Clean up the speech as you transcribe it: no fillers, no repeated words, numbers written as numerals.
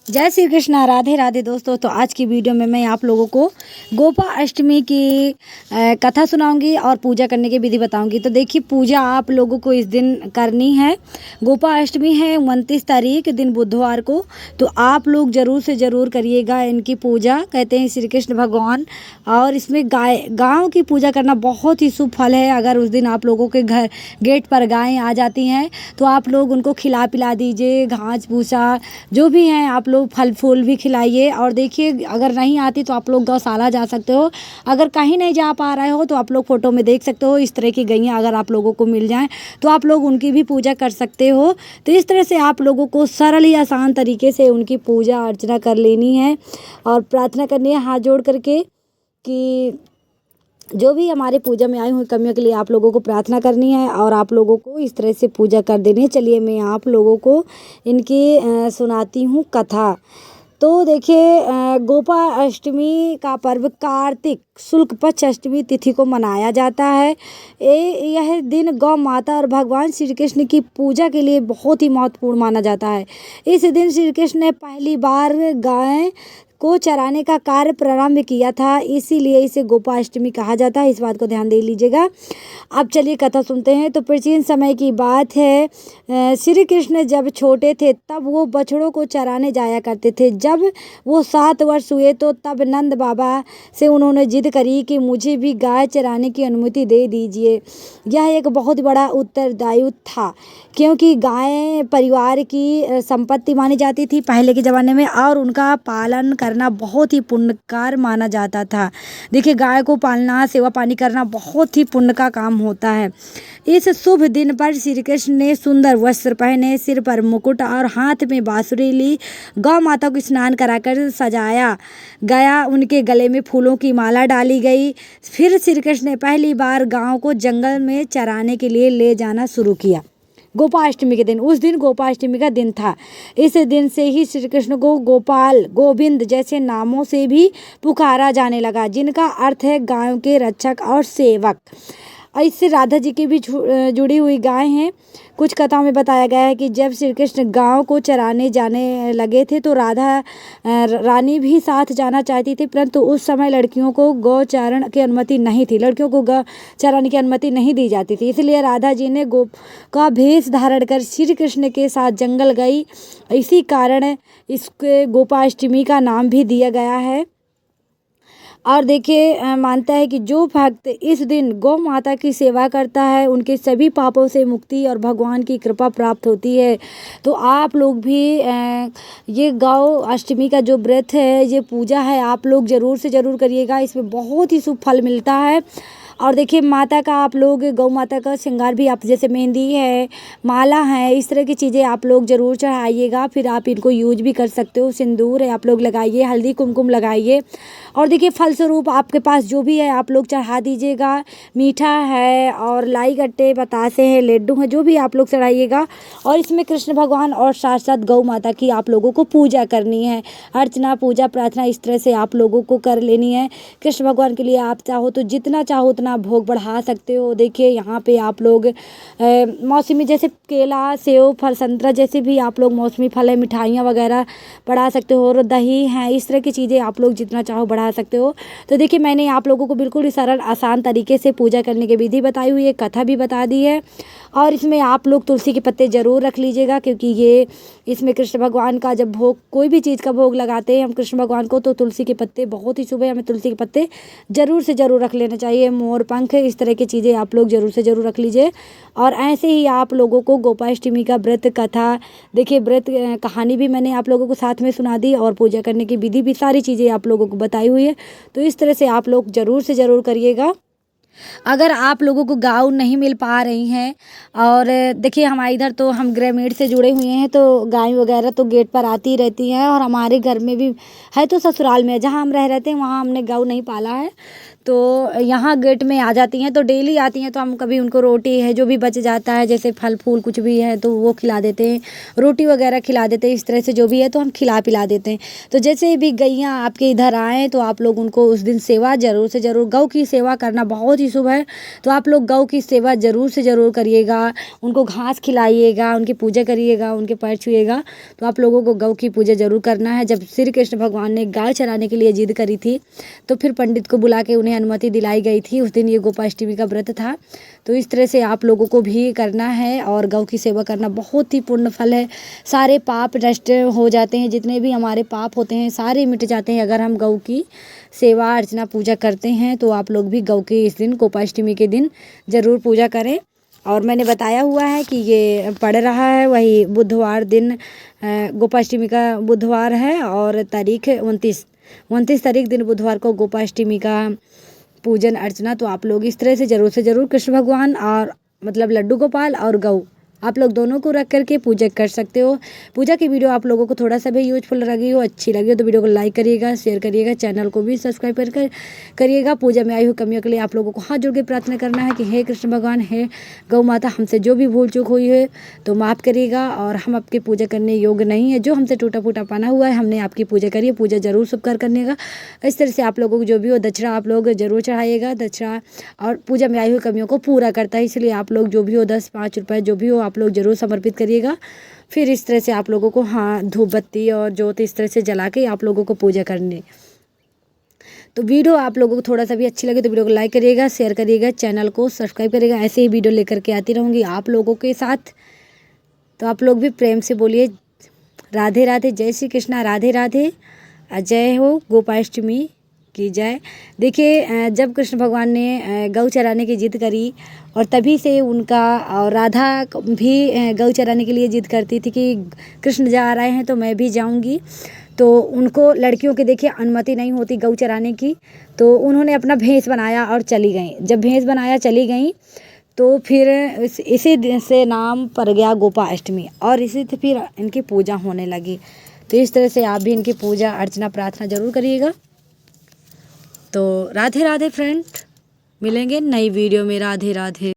जय श्री कृष्णा। राधे राधे दोस्तों। तो आज की वीडियो में मैं आप लोगों को गोपा अष्टमी की कथा सुनाऊंगी और पूजा करने की विधि बताऊंगी। तो देखिए, पूजा आप लोगों को इस दिन करनी है। गोपा अष्टमी है 29 तारीख दिन बुधवार को। तो आप लोग ज़रूर से ज़रूर करिएगा इनकी पूजा। कहते हैं श्री कृष्ण भगवान, और इसमें गायों की पूजा करना बहुत ही शुभ फल है। अगर उस दिन आप लोगों के घर गेट पर गायें आ जाती हैं तो आप लोग उनको खिला पिला दीजिए। घास भूसा जो भी हैं आप लोग फल फूल भी खिलाइए। और देखिए, अगर नहीं आती तो आप लोग गौशाला जा सकते हो। अगर कहीं नहीं जा पा रहे हो तो आप लोग फ़ोटो में देख सकते हो, इस तरह की गैया अगर आप लोगों को मिल जाएं तो आप लोग उनकी भी पूजा कर सकते हो। तो इस तरह से आप लोगों को सरल ही आसान तरीके से उनकी पूजा अर्चना कर लेनी है और प्रार्थना करनी है हाथ जोड़ करके कि जो भी हमारे पूजा में आई हुई कमियों के लिए आप लोगों को प्रार्थना करनी है और आप लोगों को इस तरह से पूजा कर देनी है। चलिए मैं आप लोगों को इनकी सुनाती हूँ कथा। तो देखिए, गोपा अष्टमी का पर्व कार्तिक शुक्ल पक्ष अष्टमी तिथि को मनाया जाता है। यह दिन गौ माता और भगवान श्री कृष्ण की पूजा के लिए बहुत ही महत्वपूर्ण माना जाता है। इस दिन श्री कृष्ण ने पहली बार गाय को चराने का कार्य प्रारंभ किया था, इसीलिए इसे गोपाष्टमी कहा जाता है। इस बात को ध्यान दे लीजिएगा। अब चलिए कथा सुनते हैं। तो प्राचीन समय की बात है, श्री कृष्ण जब छोटे थे तब वो बछड़ों को चराने जाया करते थे। जब वो 7 वर्ष हुए तो तब नंद बाबा से उन्होंने जिद करी कि मुझे भी गाय चराने की अनुमति दे दीजिए। यह एक बहुत बड़ा उत्तरदायित्व था, क्योंकि गाय परिवार की संपत्ति मानी जाती थी पहले के ज़माने में, और उनका पालन करना बहुत ही पुण्यकार माना जाता था। देखिए, गाय को पालना, सेवा पानी करना बहुत ही पुण्य का काम होता है। इस शुभ दिन पर श्री कृष्ण ने सुंदर वस्त्र पहने, सिर पर मुकुट और हाथ में बांसुरी ली। गौ माता को स्नान कराकर सजाया गया, उनके गले में फूलों की माला डाली गई। फिर श्री कृष्ण ने पहली बार गायों को जंगल में चराने के लिए ले जाना शुरू किया। गोपाष्टमी के दिन, उस दिन गोपाष्टमी का दिन था। इस दिन से ही श्री कृष्ण को गोपाल, गोविंद जैसे नामों से भी पुकारा जाने लगा, जिनका अर्थ है गायों के रक्षक और सेवक। इससे राधा जी की भी जुड़ी हुई गाय हैं। कुछ कथाओं में बताया गया है कि जब श्री कृष्ण गायों को चराने जाने लगे थे तो राधा रानी भी साथ जाना चाहती थी, परंतु उस समय लड़कियों को गौचारण की अनुमति नहीं थी। लड़कियों को गौ चराने की अनुमति नहीं दी जाती थी, इसलिए राधा जी ने गोप का भेष धारण कर श्री कृष्ण के साथ जंगल गई। इसी कारण इसके गोपाष्टमी का नाम भी दिया गया है। और देखिए, मानता है कि जो भक्त इस दिन गौ माता की सेवा करता है उनके सभी पापों से मुक्ति और भगवान की कृपा प्राप्त होती है। तो आप लोग भी ये गौ अष्टमी का जो व्रत है, ये पूजा है, आप लोग ज़रूर से ज़रूर करिएगा। इसमें बहुत ही शुभ फल मिलता है। और देखिए, माता का आप लोग गौ माता का श्रृंगार भी, आप जैसे मेहंदी है, माला है, इस तरह की चीज़ें आप लोग ज़रूर चढ़ाइएगा। फिर आप इनको यूज भी कर सकते हो। सिंदूर है आप लोग लगाइए, हल्दी कुमकुम लगाइए। और देखिए, फलस्वरूप आपके पास जो भी है आप लोग चढ़ा दीजिएगा। मीठा है और लाई गट्टे, बतासे हैं, लड्डू हैं, जो भी आप लोग चढ़ाइएगा। और इसमें कृष्ण भगवान और साथ साथ गौ माता की आप लोगों को पूजा करनी है। अर्चना, पूजा, प्रार्थना इस तरह से आप लोगों को कर लेनी है। कृष्ण भगवान के लिए आप चाहो तो जितना चाहो उतना भोग बढ़ा सकते हो। देखिए, यहाँ पे आप लोग मौसमी जैसे केला, सेव, फल, संतरा जैसे भी आप लोग मौसमी फल है, मिठाइयाँ वगैरह बढ़ा सकते हो। और दही है, इस तरह की चीज़ें आप लोग जितना चाहो बढ़ा सकते हो। तो देखिए, मैंने आप लोगों को बिल्कुल ही सरल आसान तरीके से पूजा करने की विधि बताई हुई है, कथा भी बता दी है। और इसमें आप लोग तुलसी के पत्ते ज़रूर रख लीजिएगा, क्योंकि ये इसमें कृष्ण भगवान का जब भोग, कोई भी चीज़ का भोग लगाते हैं हम कृष्ण भगवान को, तो तुलसी के पत्ते बहुत ही शुभ है। हमें तुलसी के पत्ते ज़रूर से ज़रूर रख लेना चाहिए। मोर पंख, इस तरह की चीज़ें आप लोग ज़रूर से ज़रूर रख लीजिए। और ऐसे ही आप लोगों को गोपाष्टमी का व्रत कथा, देखिए व्रत कहानी भी मैंने आप लोगों को साथ में सुना दी, और पूजा करने की विधि भी, सारी चीज़ें आप लोगों को बताई हुई है। तो इस तरह से आप लोग ज़रूर से ज़रूर करिएगा। अगर आप लोगों को गाँव नहीं मिल पा रही हैं, और देखिए हमारे इधर तो हम ग्रामीण से जुड़े हुए हैं, तो गाय वगैरह तो गेट पर आती रहती हैं। और हमारे घर में भी है, तो ससुराल में जहाँ हम रह रहे थे वहाँ हमने गौ नहीं पाला है। तो यहाँ गेट में आ जाती हैं, तो डेली आती हैं। तो हम कभी उनको रोटी है जो भी बच जाता है, जैसे फल फूल कुछ भी है तो वो खिला देते हैं, रोटी वगैरह खिला देते हैं। इस तरह से जो भी है तो हम खिला पिला देते हैं। तो जैसे भी गैया आपके इधर आएँ तो आप लोग उनको उस दिन सेवा ज़रूर से ज़रूर, गौ की सेवा करना बहुत ही शुभ है। तो आप लोग गौ की सेवा ज़रूर से ज़रूर करिएगा, उनको घास खिलाइएगा, उनकी पूजा करिएगा, उनके पैर छुइएगा। तो आप लोगों को गौ की पूजा ज़रूर करना है। जब श्री कृष्ण भगवान ने गाय चराने के लिए जिद करी थी तो फिर पंडित को बुला के उन्हें अनुमति दिलाई गई थी। उस दिन ये गोपाष्टमी का व्रत था। तो इस तरह से आप लोगों को भी करना है और गौ की सेवा करना बहुत ही पुण्य फल है। सारे पाप नष्ट हो जाते हैं, जितने भी हमारे पाप होते हैं सारे मिट जाते हैं अगर हम गौ की सेवा अर्चना पूजा करते हैं। तो आप लोग भी गौ के इस दिन गोपाष्टमी के दिन ज़रूर पूजा करें। और मैंने बताया हुआ है कि ये पड़ रहा है वही बुधवार दिन, गोपाष्टमी का बुधवार है और तारीख 29 तारीख दिन बुधवार को गोपाष्टमी का पूजन अर्चना। तो आप लोग इस तरह से ज़रूर कृष्ण भगवान और मतलब लड्डू गोपाल और गौ आप लोग दोनों को रख करके पूजा कर सकते हो। पूजा की वीडियो आप लोगों को थोड़ा सा भी यूजफुल लगी हो, अच्छी लगी हो तो वीडियो को लाइक करिएगा, शेयर करिएगा, चैनल को भी सब्सक्राइब करिएगा। पूजा में आई हुई कमियों के लिए आप लोगों को हाथ जोड़ के प्रार्थना करना है कि हे कृष्ण भगवान, हे गौ माता, हमसे जो भी भूल चूक हुई है तो माफ़ करिएगा और हम आपकी पूजा करने योग्य नहीं है। जो हमसे टूटा फूटा पाना हुआ है हमने आपकी पूजा करी है, पूजा ज़रूर शुभकर करने का। इस तरह से आप लोगों को जो भी हो दक्षिणा आप लोग ज़रूर चढ़ाइएगा। दक्षिणा और पूजा में आई हुई कमियों को पूरा करता है, इसलिए आप लोग जो भी हो 10-5 रुपये जो भी हो आप लोग ज़रूर समर्पित करिएगा। फिर इस तरह से आप लोगों को धूप बत्ती और जोत इस तरह से जला के आप लोगों को पूजा करनी। तो वीडियो आप लोगों को थोड़ा सा भी अच्छी लगे तो वीडियो को लाइक करिएगा, शेयर करिएगा, चैनल को सब्सक्राइब करिएगा। ऐसे ही वीडियो लेकर के आती रहूँगी आप लोगों के साथ। तो आप लोग भी प्रेम से बोलिए राधे राधे, जय श्री कृष्णा, राधे राधे, जय हो, गोपाष्टमी की जय। देखिए जब कृष्ण भगवान ने गौ चराने की जिद करी और तभी से उनका और राधा भी गौ चराने के लिए जिद करती थी कि कृष्ण जा रहे हैं तो मैं भी जाऊंगी। तो उनको लड़कियों की देखिए अनुमति नहीं होती गौ चराने की, तो उन्होंने अपना भेष बनाया और चली गई। जब भेष बनाया चली गई तो फिर इसी दिन से नाम पड़ गया गोपाष्टमी और इसी से फिर इनकी पूजा होने लगी। तो इस तरह से आप भी इनकी पूजा अर्चना प्रार्थना ज़रूर करिएगा। तो राधे राधे फ्रेंड, मिलेंगे नई वीडियो में। राधे राधे।